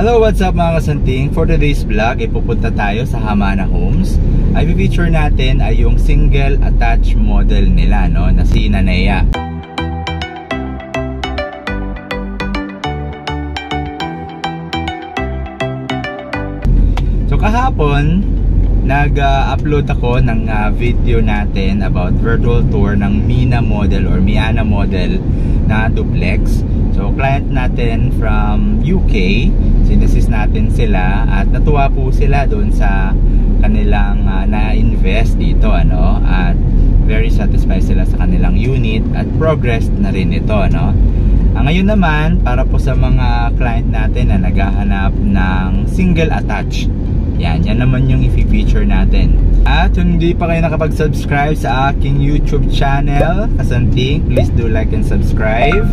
Hello, what's up mga kasanting? For today's vlog, pupunta tayo sa Hamana Homes. Ay feature natin ay yung single attached model nila, no, na si Nanea. So kahapon, nag-upload ako ng video natin about virtual tour ng Mina model or Miana model na duplex. So client natin from UK, sinasis natin sila at natuwa po sila doon sa kanilang na-invest dito, ano, at very satisfied sila sa kanilang unit at progress na rin ito, ano. Ngayon naman, para po sa mga client natin na naghahanap ng single attached, yan naman yung i-feature natin. At kung hindi pa kayo nakapag-subscribe sa aking YouTube channel, kasanting, please do like and subscribe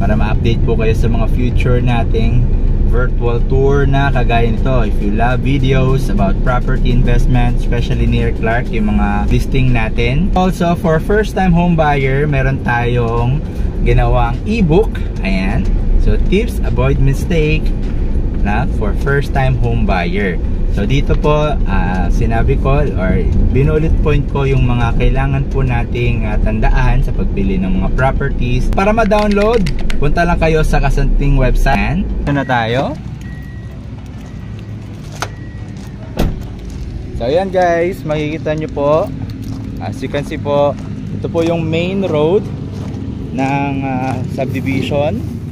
para ma-update po kayo sa mga future nating virtual tour na kagaya nito. If you love videos about property investment, especially near Clark, yung mga listing natin. Also, for first time home buyer, meron tayong ginawang ebook. Ayan. So, tips, avoid mistake na for first time home buyer. So dito po sinabi ko or binulit point ko yung mga kailangan po nating tandaan sa pagpili ng mga properties. Para ma-download, punta lang kayo sa Kasanting website. Ito na tayo. So ayan guys, makikita nyo po, as you can see po, ito po yung main road ng subdivision.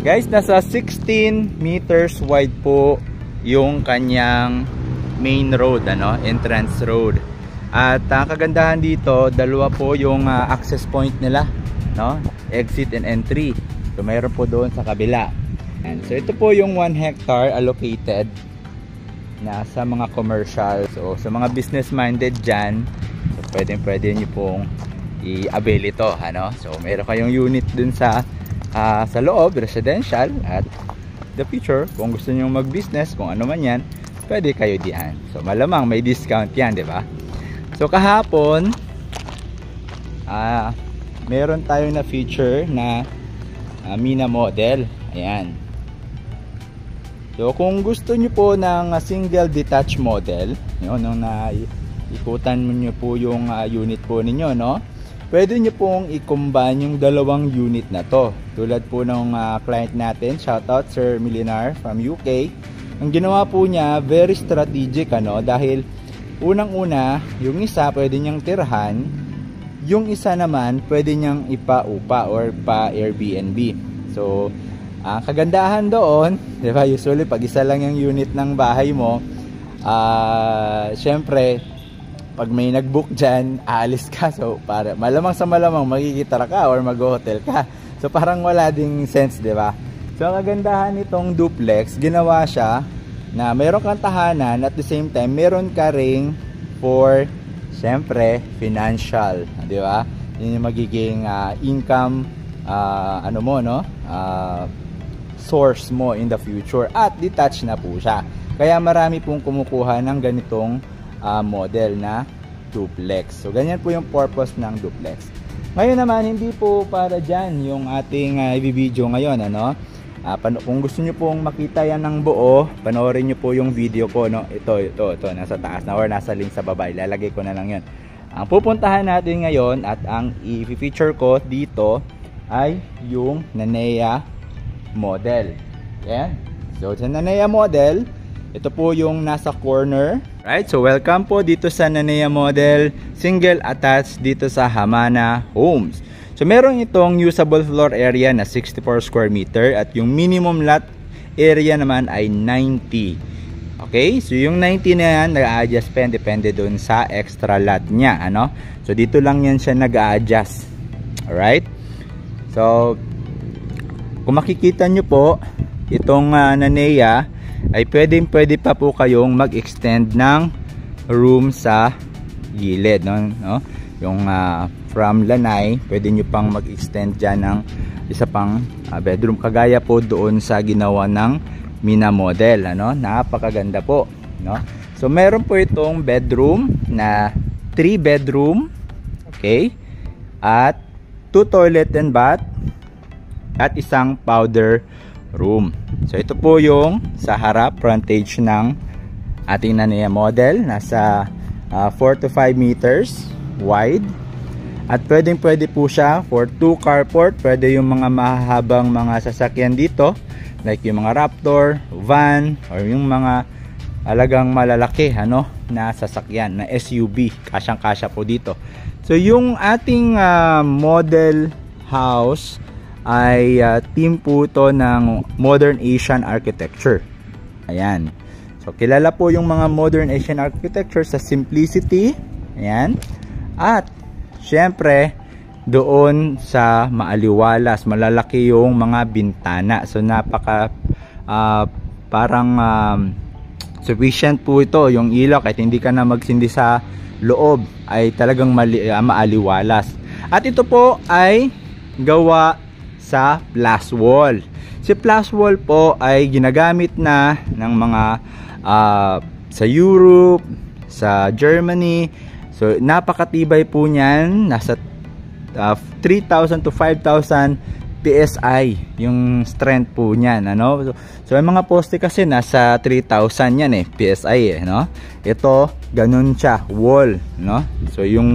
Guys, nasa 16 meters wide po yung kanyang main road, ano, entrance road. At kagandahan dito, dalawa po yung access point nila, no? Exit and entry. So mayroon po doon sa kabila. And so ito po yung 1 hectare allocated na sa mga commercial. So sa mga business minded dyan, so pwede nyo pong i-avail ito, ano? So mayroon kayong unit dun sa loob, residential, at the future, kung gusto niyo mag-business, kung ano man yan, pwede kayo diyan. So malamang may discount yan, di ba? So kahapon, meron tayong na feature na Mina model. Ayan. So kung gusto niyo po ng single detached model, yun, nung ikutan niyo po yung unit po ninyo, no? Pwede nyo pong i-combine yung dalawang unit na to. Tulad po ng client natin, shoutout Sir Milinar from UK. Ang ginawa po niya, very strategic, ano, dahil unang-una, yung isa pwede niyang tirhan, yung isa naman pwede niyang ipa-upa or pa-Airbnb. So, ang kagandahan doon, di ba, usually pag isa lang yung unit ng bahay mo, syempre, pag may nag-book dyan, aalis ka. So, para malamang sa malamang magkikitara ka or mag-hotel ka. So, parang wala ding sense, di ba? So, ang kagandahan nitong duplex, ginawa siya na meron kang tahanan at the same time, meron ka ring for, syempre, financial. Di ba? Yun yung magiging income, ano mo, no? Source mo in the future. At detached na po siya. Kaya marami pong kumukuha ng ganitong model na duplex. So ganyan po yung purpose ng duplex. Ngayon naman, hindi po para dyan yung ating i-video ngayon, ano. Kung gusto nyo pong makita yan ng buo, panoorin nyo po yung video ko, no. Ito nasa taas na or nasa link sa baba, ilalagay ko na lang yun. Ang pupuntahan natin ngayon at ang i-feature ko dito ay yung Nanea model. Yan. So sa Nanea model, ito po yung nasa corner. Right, so welcome po dito sa Nanea model, single attached dito sa Hamana Homes. So meron itong usable floor area na 64 square meter at yung minimum lot area naman ay 90. Okay, so yung 90 na yan, nag-a-adjust pa yan, depende dun sa extra lot niya, ano? So dito lang yan siya nag-a-adjust. Alright, so kung makikita nyo po, itong Nanea ay pwede pa po kayong mag-extend ng room sa gilid, no? Yung from lanay, pwede nyo pang mag-extend dyan ng isa pang bedroom, kagaya po doon sa ginawa ng Mina model, ano? Napakaganda po, no? So meron po itong bedroom na 3 bedroom, okay, at 2 toilet and bath, at isang powder room. So ito po yung sa harap, frontage ng ating Nania model. Nasa 4 to 5 meters wide. At pwede po siya for 2 carport. Pwede yung mga mahahabang mga sasakyan dito, like yung mga Raptor, van, or yung mga alagang malalaki na sasakyan, na SUV. Kasyang-kasya po dito. So yung ating model house ay team po to ng Modern Asian Architecture. Ayan. So kilala po yung mga Modern Asian Architecture sa simplicity. Ayan. At syempre doon sa maaliwalas, malalaki yung mga bintana. So napaka parang sufficient po ito yung ilaw, kahit hindi ka na magsindi sa loob ay talagang maaliwalas. At ito po ay gawa sa plus wall. Si plus wall po ay ginagamit na ng mga sa Europe, sa Germany. So napakatibay po niyan, nasa 3,000 to 5,000 PSI yung strength po niyan, So yung mga poste kasi nasa 3,000 yan PSI Ito ganun siya, wall, So yung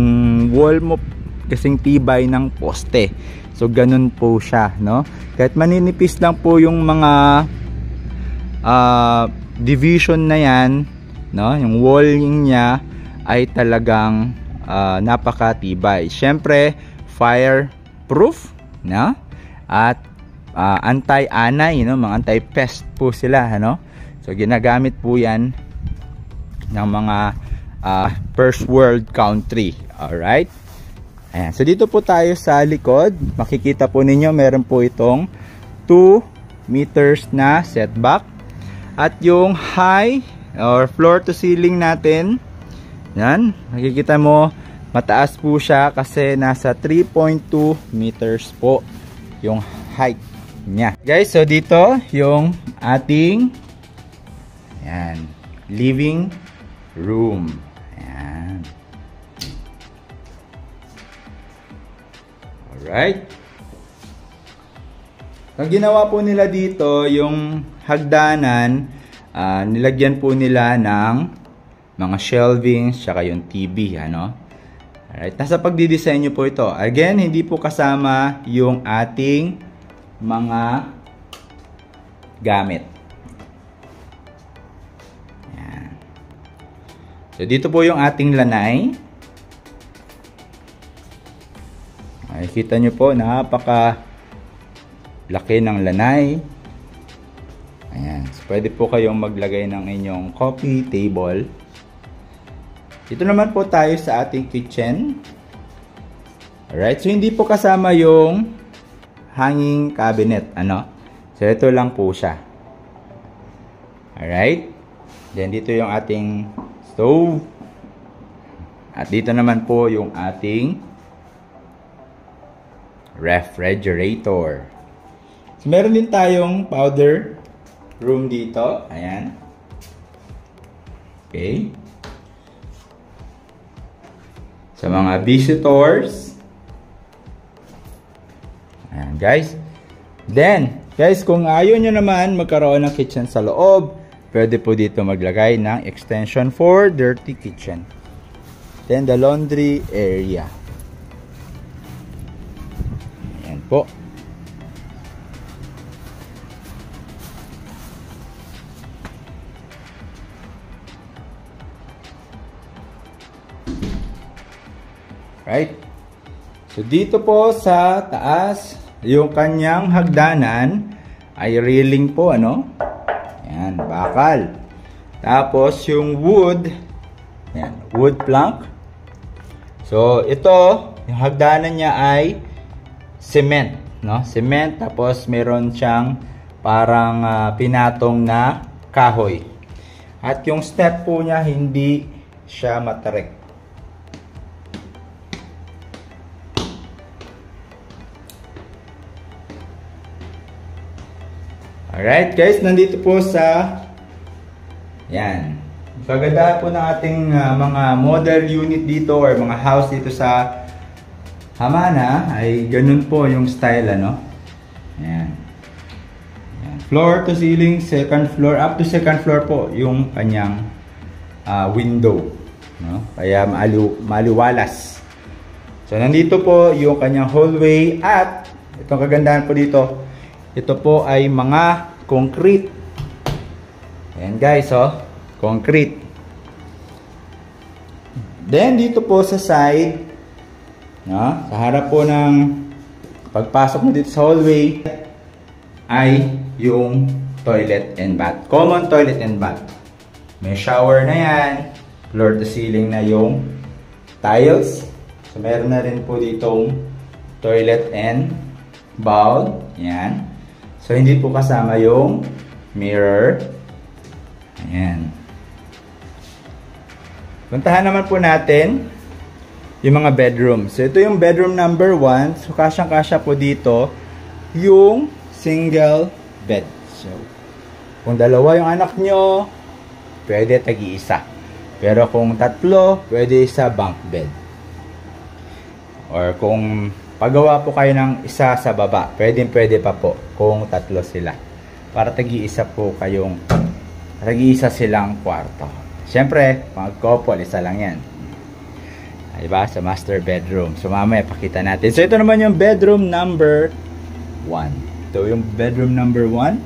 wall mo kasing tibay ng poste. So ganun po siya, Kahit maninipis lang po yung mga division na yan, yung walling niya ay talagang napakatibay. Syempre, fireproof, at anti-anay, mga anti-pest po sila, So ginagamit po yan ng mga first world country. Alright? Ayan. So dito po tayo sa likod. Makikita po ninyo meron po itong 2 meters na setback. At yung high or floor to ceiling natin, yan, makikita mo mataas po siya kasi nasa 3.2 meters po yung height niya. Guys, so dito yung ating living room. Ayan. Alright. Ang ginawa po nila dito, yung hagdanan, nilagyan po nila ng mga shelvings, tsaka yung TV, Alright, nasa pagdidisenyo po ito. Again, hindi po kasama yung ating mga gamit. Ayan. So, dito po yung ating lanai. Makikita nyo po, napaka laki ng lanai. Ayan. So, pwede po kayong maglagay ng inyong coffee table. Dito naman po tayo sa ating kitchen. Alright. So, hindi po kasama yung hanging cabinet. So, ito lang po siya. Alright. Then, dito yung ating stove. At dito naman po yung ating refrigerator. So, meron din tayong powder room dito. Ayan. Okay. Sa mga visitors. Ayan, guys. Then, guys, kung ayaw nyo naman magkaroon ng kitchen sa loob, pwede po dito maglagay ng extension for dirty kitchen. Then, the laundry area. Ayan po. Right? So, dito po sa taas, yung kanyang hagdanan ay railing po, Ayan, bakal. Tapos, yung wood, ayan, wood plank. So, ito, yung hagdanan niya ay cement, Cement, tapos meron siyang parang pinatong na kahoy. At yung step po niya, hindi siya matarik. Alright guys, nandito po sa yan. Kagandahan po ng ating mga model unit dito or mga house dito sa Hamana ay ganun po yung style, Ayan. Ayan. Floor to ceiling, second floor, up to second floor po yung kanyang window. No? Kaya maliwalas. So, nandito po yung kanyang hallway at itong kagandahan po dito, ito po ay mga concrete. Ayan guys, oh. Concrete. Then, dito po sa side, no? Sa harap po ng pagpasok mo dito sa hallway, ay yung toilet and bath. Common toilet and bath. May shower na yan. Floor to ceiling na yung tiles. So, meron na rin po ditong toilet and bowl. Yan. So, hindi po kasama yung mirror. Ayan. Puntahan naman po natin yung mga bedroom. So, ito yung bedroom number 1. So, kasyang-kasya po dito yung single bed. So, kung dalawa yung anak nyo, pwede tag-iisa. Pero kung tatlo, pwede isa bunk bed. Or kung pagawa po kayo ng isa sa baba, pwede pa po kung tatlo sila. Para tag-iisa po kayong, tag-iisa silang kwarto. Siyempre, pag couple, isa lang yan. Diba? Sa master bedroom. So, mamaya pakita natin. So, ito naman yung bedroom number 1. Ito yung bedroom number 1.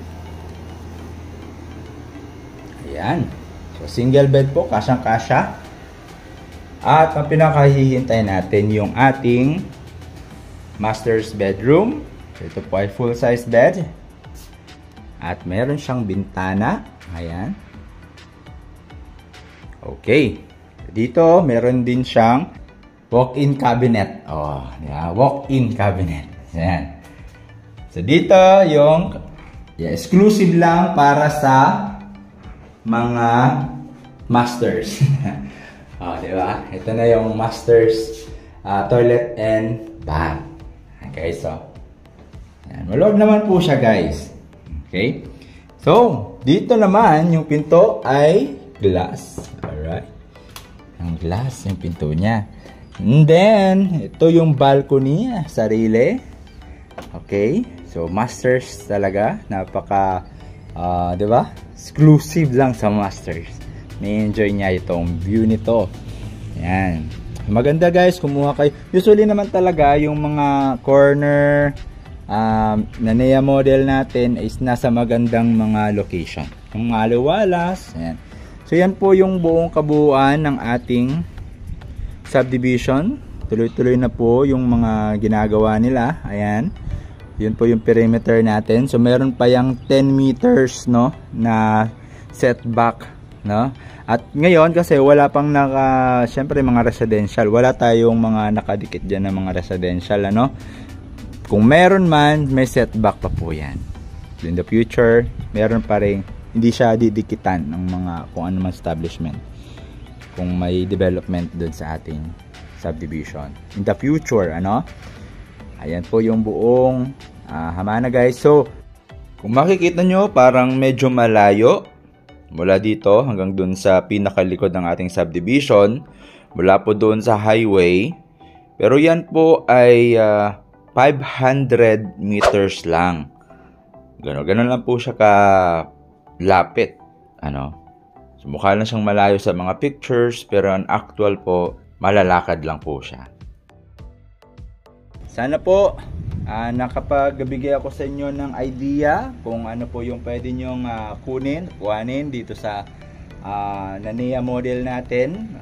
Ayan. So, single bed po. Kasyang-kasya. At ang pinakahihintay natin yung ating master's bedroom. So, ito po ay full-size bed. At meron siyang bintana. Ayan. Okay. Dito, meron din siyang walk-in cabinet. Oh, yeah, walk-in cabinet. Ayan. So, dito yung exclusive lang para sa mga masters. Oh, diba? Ito na yung masters toilet and bath. Okay, so ayan. Maluwag naman po siya, guys. Okay? So, dito naman yung pinto ay glass. Alright. Ang glass yung pinto niya. And then, ito yung balcony, sarili. Okay? So, masters talaga. Napaka, diba? Exclusive lang sa masters. May-enjoy niya itong view nito. Yan. Maganda guys, kumuha kayo. Usually naman talaga, yung mga corner na NEA model natin is nasa magandang mga location. Yung maliwalas. Yan. So, yan po yung buong kabuuan ng ating subdivision. Tuloy-tuloy na po yung mga ginagawa nila. Ayan. Yun po yung perimeter natin. So, meron pa yung 10 meters, no, na setback, no. At ngayon, kasi wala pang syempre, mga residential. Wala tayong mga nakadikit dyan na mga residential, ano. Kung meron man, may setback pa po yan. In the future, meron pa rin, hindi siya didikitan ng mga kung ano man establishment. Kung may development dun sa ating subdivision. In the future, ano. Ayan po yung buong Hamana guys. So, kung makikita nyo, parang medyo malayo mula dito hanggang dun sa pinakalikod ng ating subdivision. Mula po doon sa highway. Pero yan po ay 500 meters lang. Ganon lang po siya kalapit. Ano? So, mukha lang siyang malayo sa mga pictures. Pero ang actual po, malalakad lang po siya. Sana po nakapagbigay ako sa inyo ng idea kung ano po yung pwede nyong kuhanin dito sa NEA model natin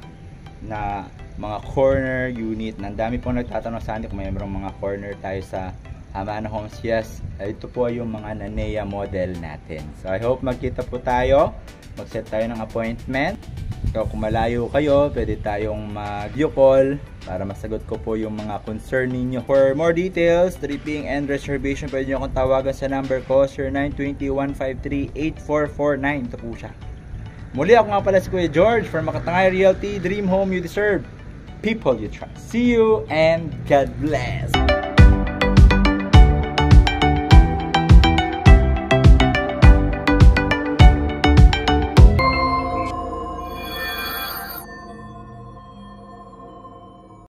na mga corner unit. Nandami pong nagtatanong sa akin kung may mga corner tayo sa Hamana Homes. Yes, ito po yung mga NEA model natin. So I hope magkita po tayo, mag-set tayo ng appointment. So kung malayo kayo, pwede tayong mag-video call para masagot ko po yung mga concern ninyo. For more details, tripping and reservation, pwede nyo akong tawagan sa number ko, 0920-153-8449. Ito po siya. Muli ako nga pala si Kuya George for Makatangay Realty, Dream Home You Deserve, People You Trust. See you and God bless!